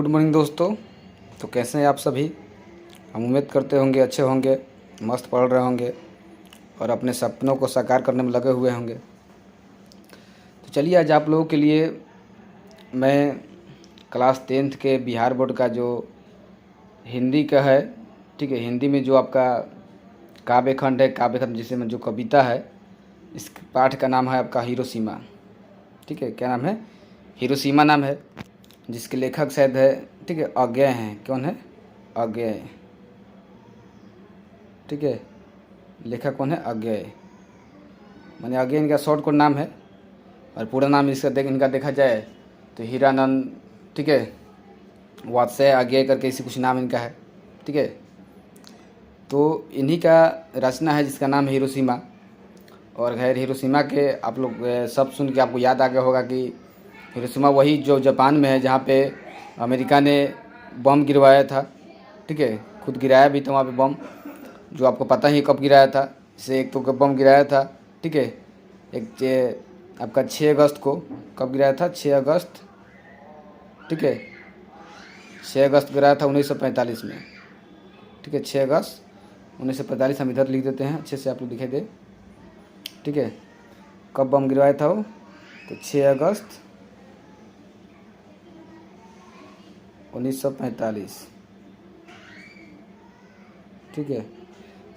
Good morning दोस्तों। तो कैसे हैं आप सभी। हम उम्मीद करते होंगे अच्छे होंगे, मस्त पढ़ रहे होंगे और अपने सपनों को साकार करने में लगे हुए होंगे। तो चलिए आज आप लोगों के लिए मैं क्लास 10th के बिहार बोर्ड का जो हिंदी का है, ठीक है, हिंदी में जो आपका काव्य खंड है, काव्य खंड जिसे में जो कविता है, इस पाठ का नाम है आपका हिरोशिमा। ठीक है, क्या नाम है? हिरोशिमा नाम है, जिसके लेखक शायद है, ठीक है, अज्ञेय हैं। कौन है? अज्ञेय। ठीक है, लेखक कौन है? अज्ञेय। माने अज्ञेय इनका शॉर्ट कोड नाम है और पूरा नाम इनका देखा जाए तो हीरानंद, ठीक है, वात्स्याय अज्ञेय करके इसी कुछ नाम इनका है। ठीक है, तो इन्हीं का रचना है जिसका नाम है हिरोशिमा। और खैर हिरोशिमा के आप लोग सब सुन के आपको याद आ गया होगा कि हिरोशिमा वही जो जापान में है, जहाँ पे अमेरिका ने बम गिरवाया था। ठीक है, खुद गिराया भी था वहाँ पे बम, जो आपको पता ही कब गिराया था। इसे एक तो बम गिराया था, ठीक है, एक आपका 6 अगस्त को। कब गिराया था? 6 अगस्त। ठीक है, 6 अगस्त गिराया था 1945 में। ठीक है, 6 अगस्त 1945। हम इधर लिख देते हैं अच्छे से, आप लोग दिखाई दे। ठीक है, कब बम गिरवाया था वो? तो 6 अगस्त 1945। ठीक है,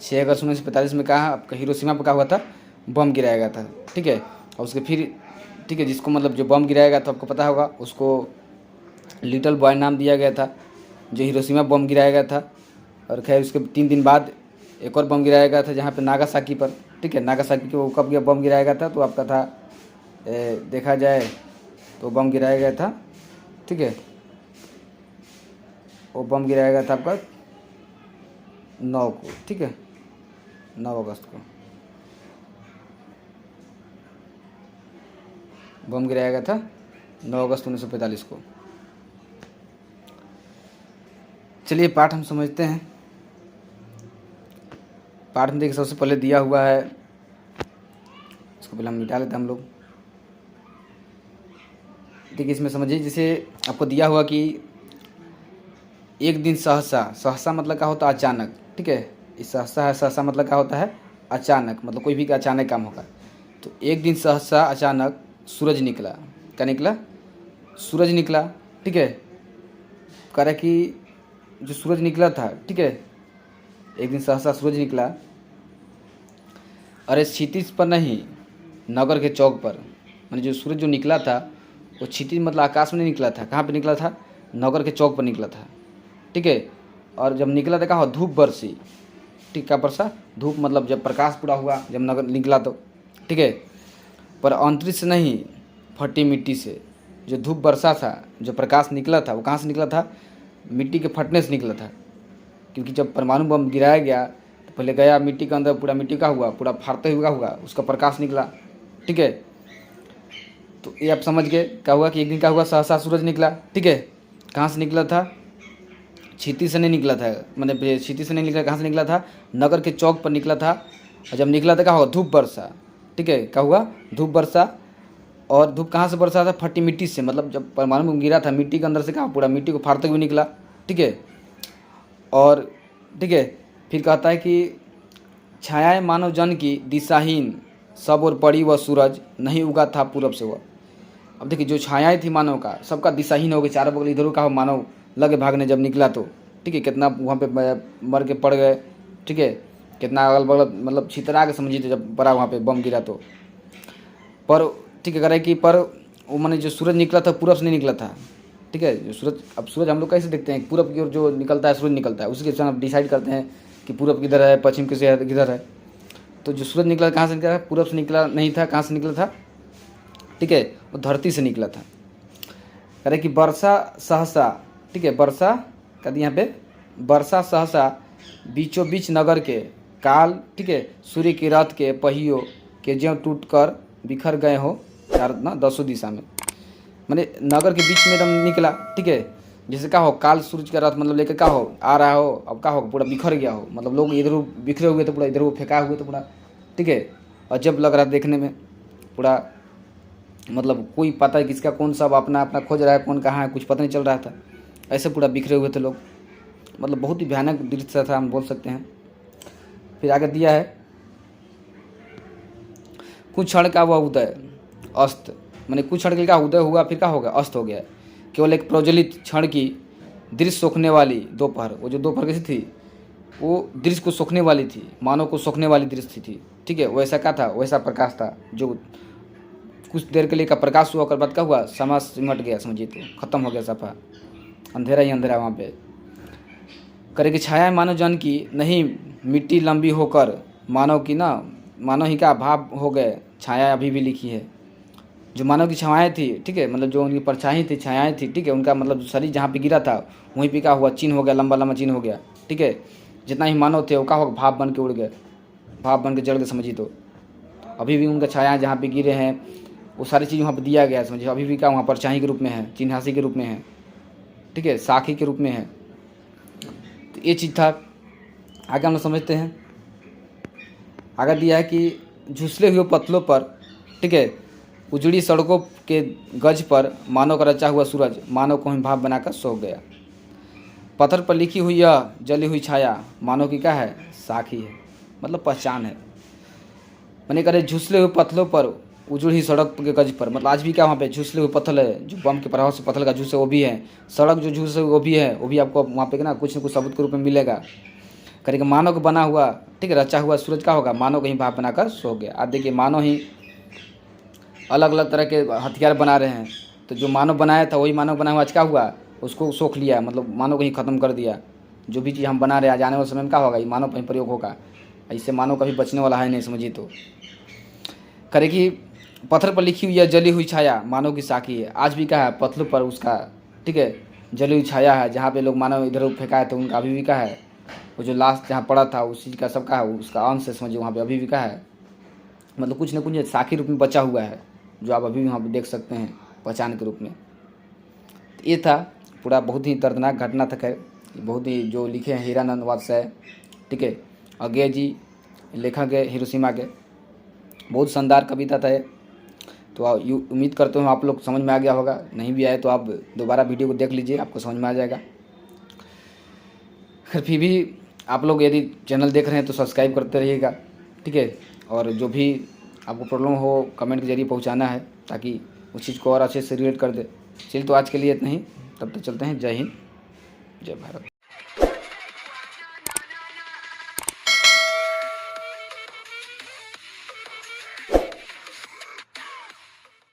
6 अगस्त 1945 में कहा आपका हिरोशिमा पर क्या हुआ था? बम गिराया गया था। ठीक है, और उसके फिर, ठीक है, जिसको मतलब जो बम गिराया गया था आपको पता होगा, उसको लिटिल बॉय नाम दिया गया था, जो हिरोशिमा बम गिराया गया था। और खैर उसके 3 दिन बाद एक और बम गिराया गया था जहाँ पे नागासाकी पर। ठीक है, नागासाकी को कब बम गिराया गया था? तो आपका था देखा जाए तो बम गिराया गया था। ठीक है, वो बम गिराया गया था आपका 9 को। ठीक है, 9 अगस्त को बम गिराया गया था, 9 अगस्त 1945 को। चलिए पाठ हम समझते हैं। पाठ में देखिए सबसे पहले दिया हुआ है, इसको पहले हम मिटा लेते हैं हम लोग। देखिए इसमें समझिए, जैसे आपको दिया हुआ कि एक दिन सहसा, सहसा मतलब क्या होता है? अचानक। ठीक है, इस सहसा है, सहसा मतलब क्या होता है? अचानक, मतलब कोई भी का अचानक काम होगा। तो एक दिन सहसा अचानक सूरज निकला। क्या निकला? सूरज निकला। ठीक है, कह रहा कि जो सूरज निकला था, ठीक है, एक दिन सहसा सूरज निकला, अरे क्षितिज पर नहीं, नगर के चौक पर। मैंने जो सूरज जो निकला था वो क्षितिज मतलब आकाश में नहीं निकला था। कहाँ पे निकला था? नगर के चौक पर निकला था। ठीक है, और जब निकला था कहाँ? धूप बरसी। ठीक, क्या बरसा? धूप, मतलब जब प्रकाश पूरा हुआ, जब नगर निकला तो। ठीक है, पर अंतरिक्ष से नहीं, फटी मिट्टी से जो धूप बरसा था, जो प्रकाश निकला था, वो कहाँ से निकला था? मिट्टी के फटने से निकला था। क्योंकि जब परमाणु बम गिराया गया तो पहले गया मिट्टी के अंदर, पूरा मिट्टी का हुआ, पूरा फाड़ते हुए हुआ, उसका प्रकाश निकला। ठीक है, तो ये आप समझ गए क्या हुआ कि एक दिन क्या हुआ? सहसा सूरज निकला। ठीक है, कहाँ से निकला था? क्षितिज से नहीं निकला था, मतलब क्षितिज से नहीं निकला, कहाँ से निकला था? नगर के चौक पर निकला था। और जब निकला था क्या हुआ? धूप बरसा। ठीक है, क्या हुआ? धूप बरसा। और धूप कहाँ से बरसा था? फटी मिट्टी से, मतलब जब परमाणु बम गिरा था मिट्टी के अंदर से, कहाँ? पूरा मिट्टी को फाड़ते हुए निकला। ठीक है, और ठीक है, फिर कहता है कि छायाएं मानव जन की दिशाहीन, सब और पड़ी वह सूरज, नहीं उगा था पूरब से वह। अब देखिए जो छायाएं थी मानव का, सबका दिशाहीन हो गई, चारों बगल इधर का हो, मानव लगे भागने जब निकला तो। ठीक है, कितना वहाँ पे मर के पड़ गए। ठीक है, कितना अगल बगल, मतलब छितरा के समझिए तो जब बड़ा वहाँ पे बम गिरा तो। पर ठीक है, कह रहे कि पर वो मैंने जो सूरज निकला था पूरब से नहीं निकला था। ठीक है, जो सूरज, अब सूरज हम लोग कैसे देखते हैं? पूरब की ओर जो निकलता है सूरज निकलता है, उसी के हम डिसाइड करते हैं कि पूरब किधर है, पश्चिम किधर है। तो जो सूरज निकला कहाँ से निकला? पूरब से निकला नहीं था। कहाँ से निकला था? ठीक है, वो धरती से निकला था। कह रहे कि वर्षा सहसा, ठीक है, वर्षा कह दी यहाँ पे, वर्षा सहसा बीचों बीच नगर के काल, ठीक है, सूर्य के रथ के पहियों के ज्यों टूट कर बिखर गए हो चार ना 10 दिशा में। मैंने नगर के बीच में एकदम निकला। ठीक है, जैसे क्या हो? काल सूरज का रथ मतलब लेकर क्या हो? आ रहा हो, अब क्या हो? पूरा बिखर गया हो, मतलब लोग इधर बिखरे हुए थे, पूरा इधर वो फेंका हुए थे पूरा। ठीक है, अजब लग रहा था देखने में पूरा, मतलब कोई पता है किसका कौन, सब अपना अपना खोज रहा है, कौन कहाँ है, कुछ पता नहीं चल रहा था। ऐसे पूरा बिखरे हुए थे लोग, मतलब बहुत ही भयानक दृश्य था हम बोल सकते हैं। फिर आगे दिया है कुछ क्षण का हुआ उदय अस्त, मैंने कुछ क्षण का उदय हुआ फिर क्या हो गया, अस्त हो गया। केवल एक प्रज्वलित क्षण की दृश्य सोखने वाली दोपहर, वो जो दोपहर कैसी थी, वो दृश्य को सोखने वाली थी, मानव को सोखने वाली दृश्य थी। ठीक है, वैसा क्या था, वैसा प्रकाश था जो कुछ देर के लिए का प्रकाश हुआ, कर बाद क्या हुआ, समा सिमट गया, समझिए तो खत्म हो गया सफा, अंधेरा ही अंधेरा वहाँ पे। करे कि छाया मानव जन की नहीं मिट्टी लंबी होकर मानव की ना, मानव ही का अभाव हो गए, छाया अभी भी लिखी है। जो मानव की छायाएँ थी, ठीक है, मतलब जो उनकी परछाई थी, छायाएँ थी, ठीक है, उनका मतलब शरीर जहाँ पे गिरा था वहीं पे क्या हुआ, चिन्ह हो गया, लंबा लंबा चिन्ह हो गया। ठीक है, जितना ही मानव थे वो क्या हो, भाप बन के उड़ गए, भाप बन के जल गए, समझिए तो। अभी भी उनका छाया जहाँ पे गिरे हैं वो सारी चीज़ वहाँ पे दिया गया है, समझिए। अभी भी क्या वहाँ परछाई के रूप में है, चिन्हासी के रूप में है, ठीक है, साखी के रूप में है। तो ये चीज़ था। आगे हम लोग समझते हैं, आगे दिया है कि झुसले हुए पत्तलों पर, ठीक है, उजड़ी सड़कों के गज पर मानव का रचा हुआ सूरज मानव को ही भाव बनाकर सो गया। पत्थर पर लिखी हुई यह जली हुई छाया मानव की क्या है, साखी है, मतलब पहचान है। मैंने कहा झुसले हुए पत्थलों पर उजड़ी सड़क के गज पर, मतलब आज भी क्या वहाँ पे झुसले हुए पत्थर है, जो बम के प्रभाव से पत्थर का झुस है वो भी है, सड़क जो झुस है वो भी है, वो भी आपको वहाँ पे ना कुछ न कुछ सबूत के रूप में मिलेगा। करेगा मानव को बना हुआ, ठीक है, रचा हुआ सूरज का होगा, मानव को ही भाप बनाकर सो गया। आज देखिए मानव ही अलग अलग तरह के हथियार बना रहे हैं, तो जो मानव बनाया था वही मानव बना हुआ आज क्या हुआ, उसको सोख लिया, मतलब मानव को ही ख़त्म कर दिया। जो भी चीज़ हम बना रहे हैं आज आने वाले समय में क्या होगा, ये मानव पर ही प्रयोग होगा, इससे मानव कभी बचने वाला है नहीं, समझिए तो। करे कि पत्थर पर लिखी हुई या जली हुई छाया मानव की साखी है। आज भी क्या है, पत्थर पर उसका, ठीक है, जली हुई छाया है, जहाँ पे लोग मानव इधर उधर फेंकाए थे उनका अभी भी क्या है, वो जो लास्ट जहाँ पड़ा था उस चीज़ का सब का है, उसका अंश है, समझिए वहाँ पे अभी भी क्या है, मतलब कुछ न कुछ साखी रूप में बचा हुआ है, जो आप अभी भी वहाँ पे देख सकते हैं पहचान के रूप में। ये था पूरा, बहुत ही दर्दनाक घटना था। खैर बहुत ही जो लिखे हैं हीरानंद वात्स्याय, ठीक है, अज्ञे जी लेखक है हिरोशिमा के, बहुत शानदार कविता था ये। तो उम्मीद करते हूँ आप लोग समझ में आ गया होगा, नहीं भी आए तो आप दोबारा वीडियो को देख लीजिए, आपको समझ में आ जाएगा। खैर फिर भी आप लोग यदि चैनल देख रहे हैं तो सब्सक्राइब करते रहिएगा, ठीक है, और जो भी आपको प्रॉब्लम हो कमेंट के जरिए पहुंचाना है, ताकि उस चीज़ को और अच्छे से रिलेट कर दे। चलिए तो आज के लिए इतना ही, तब तक चलते हैं। जय हिंद, जय भारत।